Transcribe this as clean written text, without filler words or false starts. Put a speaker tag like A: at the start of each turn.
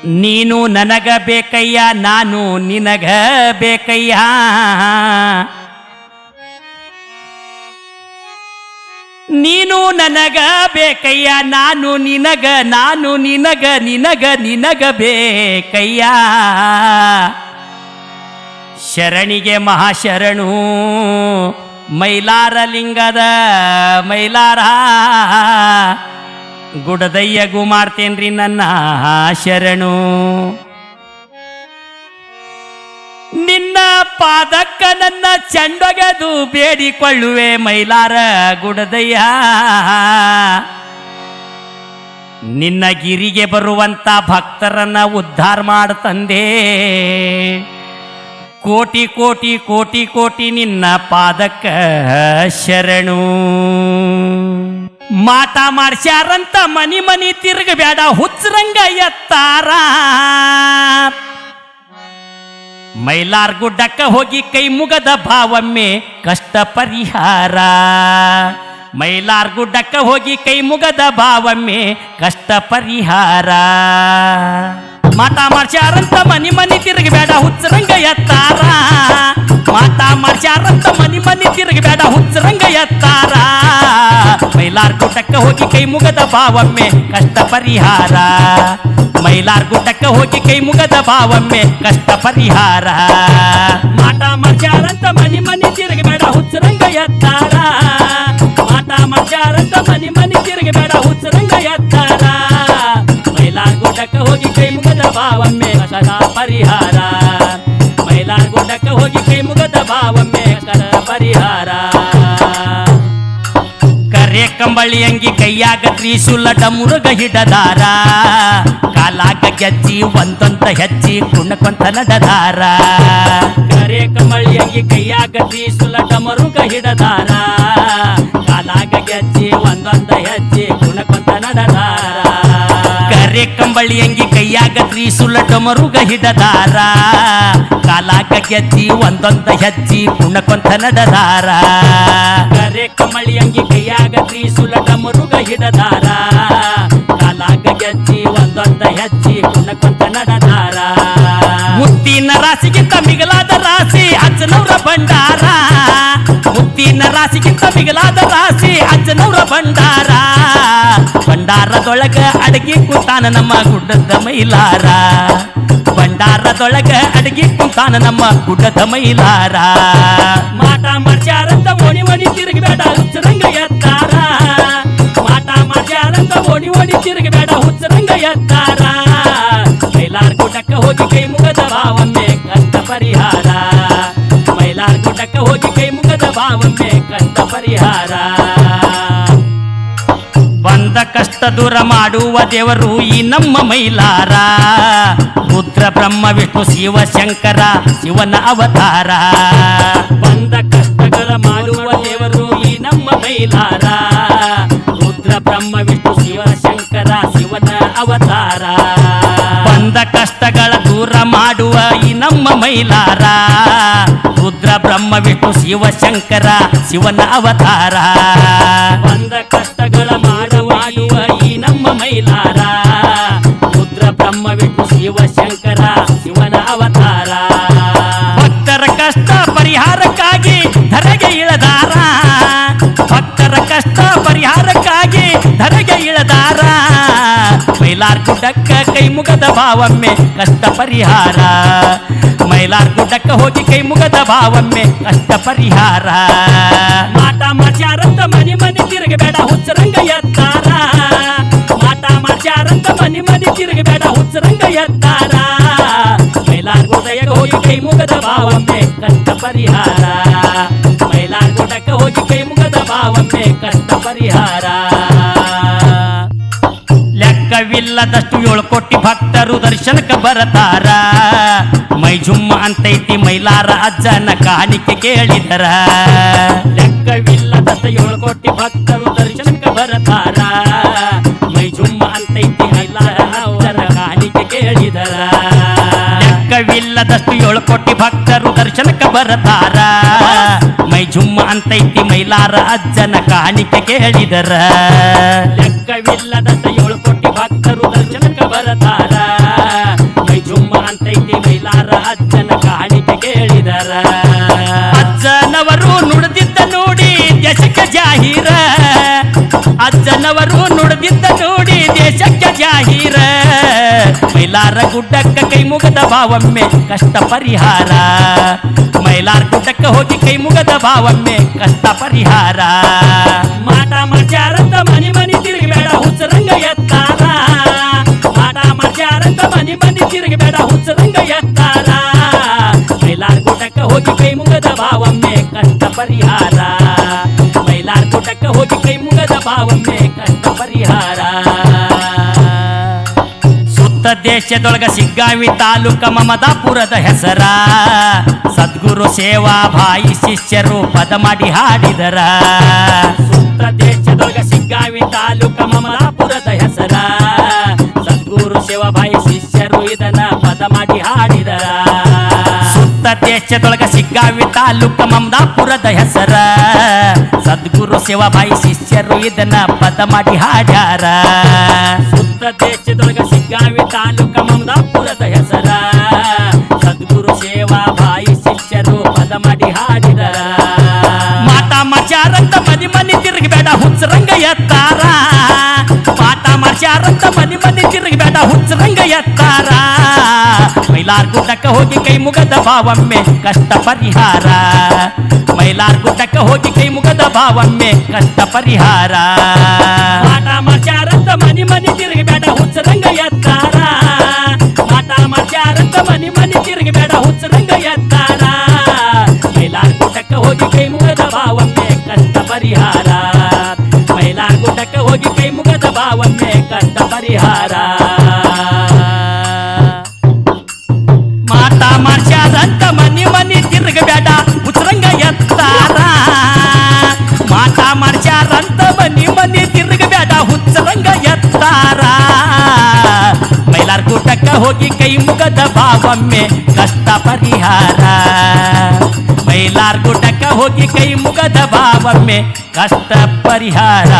A: ನೀನು ನನಗ ಬೇಕಯ್ಯ ನಾನು ನಿನಗ ಬೇಕಯ್ಯ ನೀನು ನನಗ ಬೇಕಯ್ಯ ನಾನು ನಿನಗ ನಿನಗ ಬೇಕಯ್ಯ ಶರಣಿಗೆ ಮಹಾಶರಣು ಮೈಲಾರ ಲಿಂಗದ ಮೈಲಾರ ಗುಡದಯ್ಯಗೂ ಮಾಡ್ತೇನ್ರಿ ನನ್ನ ಶರಣು ನಿನ್ನ ಪಾದಕ್ಕ ನನ್ನ ಚಂಡೊಗೆದು ಬೇಡಿಕೊಳ್ಳುವೆ ಮೈಲಾರ ಗುಡದಯ್ಯ ನಿನ್ನ ಗಿರಿಗೆ ಬರುವಂತ ಭಕ್ತರನ್ನ ಉದ್ಧಾರ ಮಾಡತಂದೆ ಕೋಟಿ ಕೋಟಿ ಕೋಟಿ ಕೋಟಿ ನಿನ್ನ ಪಾದಕ್ಕ ಶರಣು ಮಾಟ ಮಾಡ್ಸ್ಯಾರಂತ ಮನಿ ಮನಿ ತಿರುಗಬೇಡ ಹುಚ್ಚರಂಗ ಎತ್ತಾರ ಮೈಲಾರ್ ಗುಡ್ಡಕ್ಕ ಹೋಗಿ ಕೈ ಮುಗದ ಭಾವಮ್ಮೆ ಕಷ್ಟ ಪರಿಹಾರ ಮೈಲಾರ್ ಗುಡ್ಡಕ್ಕ ಹೋಗಿ ಕೈ ಮುಗದ ಭಾವಮ್ಮೆ ಕಷ್ಟ ಪರಿಹಾರ ಮಾಟ ಮಾಡ್ಸ್ಯಾರಂತ ಮನಿ ಮನಿ ತಿರುಗಬೇಡ ಹುಚ್ಚರಂಗ ಎತ್ತಾರ ಮಾಟ ಮಾಡ್ಸ್ಯಾರಂತ ಮನಿ ಮನಿ ತಿರುಗಬೇಡ ಹುಚ್ಚರಂಗ ಎತ್ತಾರ ಮೈಲಾರ್ ಗುಡ್ಡಕ್ಕ ಹೋಗಿ ಕೈ ಮುಗದ ಭಾವಮ್ಮೆ ಕಷ್ಟ ಪರಿಹಾರ ಮೈಲಾರ್ ಗುಡ್ಡಕ್ಕ ಹೋಗಿ ಕೈ ಮುಗದ ಭಾವಮ್ಮೆ ಕಷ್ಟ ಪರಿಹಾರ ಮಾಟ ಮಾಡ್ಸ್ಯಾರಂತ ಮನಿ ಮನಿ ತಿರುಗಬೇಡ ಹುಚ್ಚರಂಗ ಎತ್ತಾರ ಮಾಟ ಮಾಡ್ಸ್ಯಾರಂತ ಮನಿ ಮನಿ ತಿರುಗಬೇಡ ಹುಚ್ಚರಂಗ ಎತ್ತಾರ ಮೈಲಾರ್ ಗುಡ್ಡಕ್ಕ ಹೋಗಿ ಕೈ ಮುಗದ ಭಾವಮ್ಮೆ ಕಷ್ಟ ಪರಿಹಾರ ಮೈಲಾರ್ ಗುಡ್ಡಕ್ಕ ಹೋಗಿ ಕೈ ಮುಗದ ಭಾವಮ್ಮೆ ಕಷ್ಟ ಪರಿಹಾರ ಕರೆ ಕಂಬಳಿ ಅಂಗಿ ಕೈಯಾಗ ತ್ರಿಶೂಲ ಡಮುರುಗ ಹಿಡದಾರ ಕಾಲಾಗ ಗೆಜ್ಜಿ ಒಂದೊಂದ ಹೆಜ್ಜಿ ಕುಣಕೊಂತ ನಡೆದಾರ ಕರೆ ಕಂಬಳಿ ಅಂಗಿ ಕೈಯಾಗ ತ್ರಿಶೂಲ ಡಮರುಗ ಹಿಡದಾರ ಕಾಲಾಗ ಗೆಜ್ಜಿ ಒಂದೊಂದ ಹೆಜ್ಜಿ ಕುಣಕೊಂತ ನಡೆದಾರ ಕರೆ ಕಂಬಳಿ ಅಂಗಿ ಕೈಯಾಗ ತ್ರಿಶೂಲ ಡಮರುಗ ಹಿಡದಾರ ಕಾಲಾಗ ಗೆಜ್ಜಿ ಒಂದೊಂದ ಹೆಜ್ಜಿ ಕುಣಕೊಂತ ನಡೆದಾರ ಕರೆ ಕಂಬಳಿ ಅಂಗಿ ಕೈಯಾಗ ತ್ರಿಶೂಲ ಡಮರುಗ ಹಿಡದಾರ ಕಾಲಾಗ ಗೆಜ್ಜಿ ಒಂದೊಂದ ಹೆಜ್ಜಿ ಕುಣಕೊಂತ ನಡೆದಾರ ಮುತ್ತಿನ ರಾಶಿಗಿಂತ ಮಿಗಿಲಾದ ರಾಶಿ ಅಜ್ಜನವರ ಭಂಡಾರ ಮುತ್ತಿನ ರಾಶಿಗಿಂತ ಮಿಗಿಲಾದ ರಾಶಿ ಅಜ್ಜನವರ ಭಂಡಾರ ಭಂಡಾರದೊಳಗ ಅಡಗಿ ಕುಂತಾನ ನಮ್ಮ ಗುಡ್ಡದ ಮೈಲಾರ ಭಂಡಾರದೊಳಗ ಅಡಗಿ ಕುಂತಾನ ನಮ್ಮ ಗುಡ್ಡದ ಮೈಲಾರ ಮಾಟ ಮಾಡ್ಸ್ಯಾರಂತ ಓಣಿ ಓಣಿ ತಿರುಗಬೇಡ ಹುಚ್ಚರಂಗ ಎತ್ತಾರ ಮಾಟ ಮಾಡ್ಸ್ಯಾರಂತ ಓಣಿ ಓಣಿ ತಿರುಗಬೇಡ ಹುಚ್ಚರಂಗ ಎತ್ತಾರ ಮೈಲಾರ್ ಗುಡ್ಡಕ್ಕ ಹೋಗಿ ಕೈ ಮುಗದ ಭಾವಮ್ಮೆ ಕಷ್ಟ ಪರಿಹಾರ ಮೈಲಾರ್ ಗುಡ್ಡಕ್ಕ ಹೋಗಿ ಕೈ ಮುಗದ ಭಾವಮ್ಮೆ ಕಷ್ಟ ಪರಿಹಾರ ಬಂದ ಕಷ್ಟ ದೂರ ಮಾಡುವ ದೇವರು ಈ ನಮ್ಮ ಮೈಲಾರ ರುದ್ರ ಬ್ರಹ್ಮ ವಿಷ್ಣು ಶಿವ ಶಂಕರ ಶಿವನ ಅವತಾರ ಬಂದ ಕಷ್ಟಗಳ ಮಾಡುವ ದೇವರು ಈ ನಮ್ಮ ಮೈಲಾರ ರುದ್ರ ಬ್ರಹ್ಮ ವಿಷ್ಣು ಶಿವ ಶಂಕರ ಶಿವನ ಅವತಾರ ಬಂದ ಕಷ್ಟಗಳ ದೂರ ಮಾಡುವ ಈ ನಮ್ಮ ಮೈಲಾರ ರುದ್ರ ಬ್ರಹ್ಮ ವಿಷ್ಣು ಶಿವ ಶಂಕರ ಶಿವನ ಅವತಾರ ಬಂದ ಕಷ್ಟಗಳ ಮಾಡುವ ಈ ನಮ್ಮ ಮೈಲಾರ ರುದ್ರ ಬ್ರಹ್ಮ ವಿಷ್ಣು ಶಿವ ಶಂಕರ ಶಿವನ ಅವತಾರ ಭಕ್ತರ ಕಷ್ಟ ಪರಿಹಾರಕ್ಕಾಗಿ ಧರೆಗೆ ಇಳದಾರ ಭಕ್ತರ ಕಷ್ಟ ಪರಿಹಾರಕ್ಕಾಗಿ ಧರೆಗೆ ಇಳದಾರ ಮೈಲಾರ್ ಗುಡ್ಡಕ್ಕ ಕೈ ಮುಗದ ಭಾವಮ್ಮೆ ಕಷ್ಟ ಪರಿಹಾರ ಮೈಲಾರ್ ಗುಡ್ಡಕ್ಕ ಹೋಗಿ ಕೈ ಮುಗದ ಭಾವಮ್ಮೆ ಕಷ್ಟ ಪರಿಹಾರ ಮಾಟ ಮಾಡ್ಸ್ಯಾರಂತ ಮನಿ ಮನಿ ತಿರುಗಬೇಡ ಹುಚ್ಚರಂಗ ಎತ್ತಾರ ಮಾಟ ಮಾಡ್ಸ್ಯಾರಂತ ಮನಿ ಮನಿ ತಿರುಗಬೇಡ ಹುಚ್ಚರಂಗ ಎತ್ತಾರ ಮೈಲಾರ್ ಗುಡ್ಡಕ್ಕ ಹೋಗಿ ಕೈ ಮುಗದ ಭಾವಮ್ಮೆ ಕಷ್ಟ ಪರಿಹಾರ ಮೈಲಾರ್ ಗುಡ್ಡಕ್ಕ ಹೋಗಿ ಕೈ ಮುಗದ ಭಾವಮ್ಮೆ ಕಷ್ಟ ಪರಿಹಾರ ಲೆಕ್ಕವಿಲ್ಲದಷ್ಟು 7 ಕೋಟಿ ಭಕ್ತರು ದರ್ಶನಕ್ಕೆ ಬರತಾರ ಮೈ ಜುಮ್ಮ ಅಂತೈತಿ ಮೈಲಾರ ಅಜ್ಜನ ಕಾಣಿಕೆ ಕೇಳಿದರ ಲೆಕ್ಕವಿಲ್ಲದಷ್ಟು 7 ಕೋಟಿ ಭಕ್ತರು ದರ್ಶನಕ್ಕೆ ಬರತಾರ ಮೈ ಜುಮ್ಮ ಅಂತೈತಿ ಮೈಲಾರ ಅಜ್ಜನ ಕಾಣಿಕೆ ಕೇಳಿದರ ಲೆಕ್ಕವಿಲ್ಲದಷ್ಟು 7 ಕೋಟಿ ಭಕ್ತರು ದರ್ಶನಕ್ಕೆ ಬರತಾರ ಮೈ ಜುಮ್ಮ ಅಂತೈತಿ ಮೈಲಾರ ಅಜ್ಜನ ಕಾಣಿಕೆ ಕೇಳಿದರ ಲೆಕ್ಕವಿಲ್ಲದಷ್ಟು 7 ಕೋಟಿ ಭಕ್ತರು ದರ್ಶನಕ್ಕೆ ಬರತಾರ ಮಾಡಿದರ ಅಜ್ಜನವರು ನುಡಿದಿದ್ದ ನೋಡಿ ದೇಶಕ್ಕೆ ಜಾಹೀರ ಅಜ್ಜನವರು ನುಡಿದಿದ್ದ ನೋಡಿ ದೇಶಕ್ಕೆ ಜಾಹೀರ ಮೈಲಾರ ಗುಡ್ಡಕ್ಕ ಕೈ ಮುಗದ ಭಾವಮ್ಮೆ ಕಷ್ಟ ಪರಿಹಾರ ಮೈಲಾರ ಗುಡ್ಡಕ್ಕ ಹೋಗಿ ಕೈ ಮುಗದ ಭಾವಮ್ಮೆ ಕಷ್ಟ ಪರಿಹಾರ ಮಾಟ ಮಾಡ್ಯಾರಂತ ಮನಿ ಮನಿ ತಿರುಗಬೇಡ ಹುಚ್ಚರಂಗ ಎತ್ತಾರ ಮಾಟ ಮಾಡ್ಯಾರಂತ ಮನಿ ಮನಿ ತಿರುಗಬೇಡ ಹುಚ್ಚರಂಗ ಎತ್ತಾರ ಮೈಲಾರ ಗುಡ್ಡಕ್ಕ ಹೋಗಿ ಕೈ ಮುಗದ ಭಾವಮ್ಮೆ ಕಷ್ಟ ಪರಿಹಾರ ಮೈಲಾರ ಗುಡ್ಡಕ್ಕ ಹೋಗಿ ಕೈ ಮುಗದ ಭಾವಮ್ಮೆ ಕಷ್ಟ ಪರಿಹಾರ ಸುತ್ತ ದೇಶದೊಳಗ ಸಿಗ್ಗಾವಿ ತಾಲೂಕ ಮಮದಾಪುರದ ಹೆಸರ ಸದ್ಗುರು ಸೇವಾ ಭಾಯಿ ಶಿಷ್ಯರು ಪದ ಮಾಡಿ ಹಾಡಿದರ ಸುತ್ತ ದೇಶದೊಳಗ ಸಿಗ್ಗಾವಿ ತಾಲೂಕ ಮಮದಾಪುರದ ಹೆಸರ ಸದ್ಗುರು ಸೇವಾ ಭಾಯಿ ಶಿಷ್ಯರು ಇದನ್ನ ಪದ ಮಾಡಿ ಹಾಡಿದರ ಸುತ್ತ ದೇಶದೊಳಗ ಸಿಗ್ಗಾವಿ ತಾಲೂಕ ಮಮದಾಪುರದ ಹೆಸರ ಸದ್ಗುರು ಸೇವಾ ಭಾಯಿ ಶಿಷ್ಯರು ಇದನ್ನ ಪದ ಮಾಡಿ ಹಾಡ್ಯಾರ ಸುತ್ತ ದೇಶದೊಳಗ ಸಿಗ್ಗಾವಿ ತಾಲೂಕ ಮಮದಾಪುರದ ಹೆಸರ ಸದ್ಗುರು ಸೇವಾ ಭಾಯಿ ಶಿಷ್ಯರು ಪದ ಮಾಡಿ ಹಾಡಿದರ ಮಾಟ ಮಾಡ್ಯಾರಂತ ಮನಿ ಮನಿ ತಿರುಗಬೇಡ ಹುಚ್ಚರಂಗ ಎತ್ತಾರ ಮಾಟ ಮಾಡ್ಯಾರಂತ ಮನಿ ಮನಿ ತಿರುಗಬೇಡ ಹುಚ್ಚರಂಗ ಎತ್ತಾರ ಮೈಲಾರ ಗುಡ್ಡಕ್ಕ ಹೋಗಿ ಕೈ ಮುಗದ ಭಾವಮ್ಮೆ ಕಷ್ಟ ಪರಿಹಾರ ಮೈಲಾರ ಗುಡ್ಡಕ್ಕ ಹೋಗಿ ಕೈ ಮುಗದ ಭಾವಮ್ಮೆ ಕಷ್ಟ ಪರಿಹಾರ ಮಾಟ ಮಾಡ್ಯಾರಂತ ಮನಿ ಮನಿ ತಿರುಗಬೇಡ ಹುಚ್ಚರಂಗ ಎತ್ತಾರ ಮಾಟ ಮಾಡ್ಯಾರಂತ ಮನಿ ಮನಿ ತಿರುಗಬೇಡ ಹುಚ್ಚರಂಗ ಎತ್ತಾರ ಮೈಲಾರ ಗುಡ್ಡಕ್ಕ ಹೋಗಿ ಕೈ ಮುಗದ ಭಾವಮ್ಮೆ ಕಷ್ಟ ಪರಿಹಾರ ಮೈಲಾರ ಗುಡ್ಡಕ್ಕ ಹೋಗಿ ಕೈ ಮುಗದ ಭಾವಮ್ಮೆ ಕಷ್ಟ ಪರಿಹಾರ ಮಾಟ ಮಾಡ್ಯಾರಂತ ಮನಿ ಮನಿ ತಿರುಗಬೇಡ ಹುಚ್ಚರಂಗ ಎತ್ತಾರ ಮಾಟ ಮಾಡ್ಯಾರಂತ ಮನಿ ಮನಿ ತಿರುಗಬೇಡ ಹುಚ್ಚರಂಗ ಎತ್ತಾರ ಮೈಲಾರ ಗುಡ್ಡಕ್ಕ ಹೋಗಿ ಕೈ ಮುಗದ ಭಾವಮ್ಮೆ ಕಷ್ಟ ಪರಿಹಾರ ಮೈಲಾರ ಗುಡ್ಡಕ್ಕ ಹೋಗಿ ಕೈ ಮುಗದ ಭಾವಮ್ಮೆ ಕಷ್ಟ ಪರಿಹಾರ